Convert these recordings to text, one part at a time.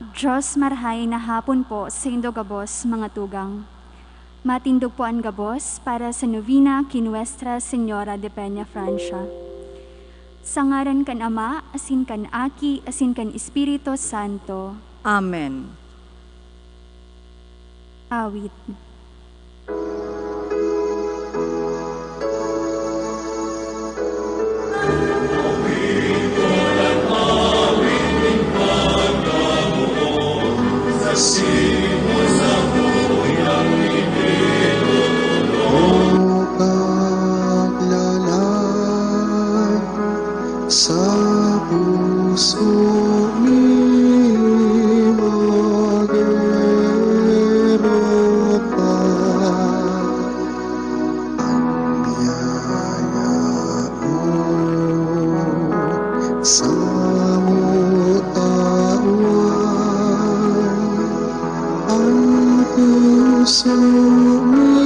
Diyos marhay na hapon po sa indo gabos mga tugang. Matindog po ang gabos para sa novena kay Nuestra Señora de Peña, Francia. Sa ngaran kan Ama, asin kan Aki, asin kan Espiritu Santo. Amen. Awit. Sa puso ni magero pa ang biyaya mo sa mutawan ang puso ni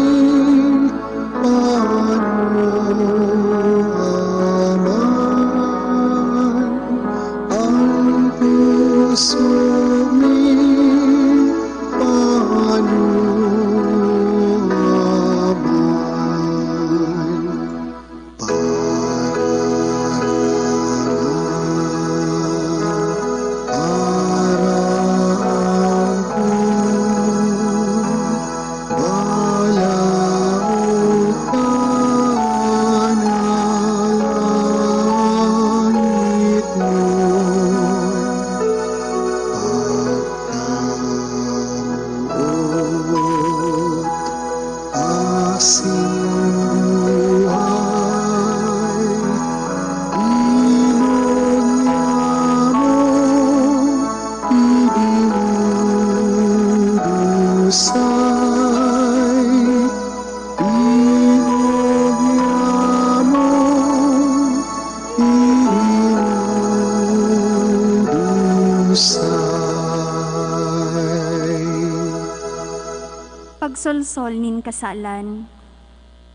Pagsolsol nin kasalan.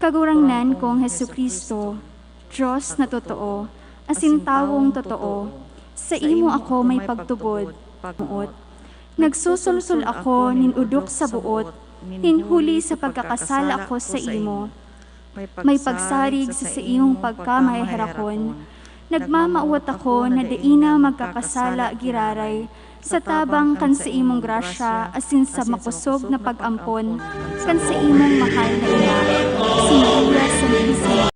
Kagurangnan kong Hesukristo, Diyos na totoo, asin tawong totoo, sa imo ako may pagtubod, pagmuot. Nagsusulsul ako nin udok sa buot, nin huli sa pagkakasala ko sa imo. May pagsarig sa iyong pagkamahirakon. Nagmamauwat ako na daina magkakasala giraray, sa tabang kan sa imong grasya, asin sa makusog na pag-ampon, kan sa imong mahal na ina, sinura sa Santisima.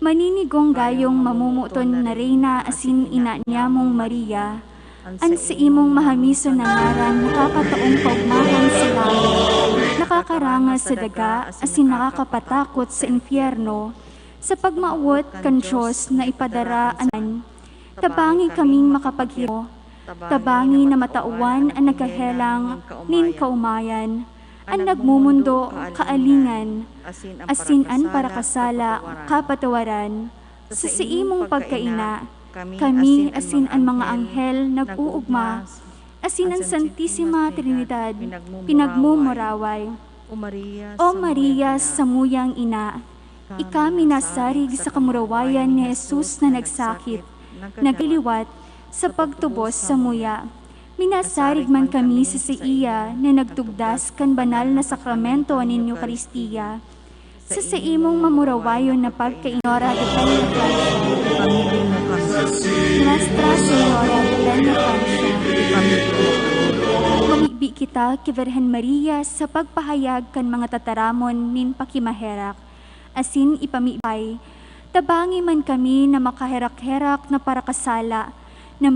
Maninigong gayong mamumuton na reyna asin ina niya mong Maria, an sa imong mahamison na ngaran nakakataong kaugmahan sa langit, nakakarangas sa daga asin nakakapatakot sa impyerno, sa pagmauwat kan Diyos na ipadara anan, tabangi kaming makapaghiro, tabangi na matauan ang nagkahelang nin kaumayan, ang nagmumundo kaalingan, asin an para kasala kapatawaran, sa imong pagkaina, kami asin an mga anghel nag-uugma, asin ang Santisima Trinidad pinagmumuraway. O Maria, samuyang ina, ikami nasarig sa kamurawayan ni Jesus na nagsakit, nagliliwat sa pagtubos sa muya. Minasarig man kami sa iya na nagtugdas kan banal na sakramento nin Eucharistia. Sa imong mamurawayon na pagkainora de Peña, Francia. Nuestra Señora de Peña, Francia. Kumigbi kita kay Virgen Maria sa pagpahayag kan mga tataramon nin pakimaherak. Asin ipamibay, tabangi man kami na makaherak-herak na parakasala,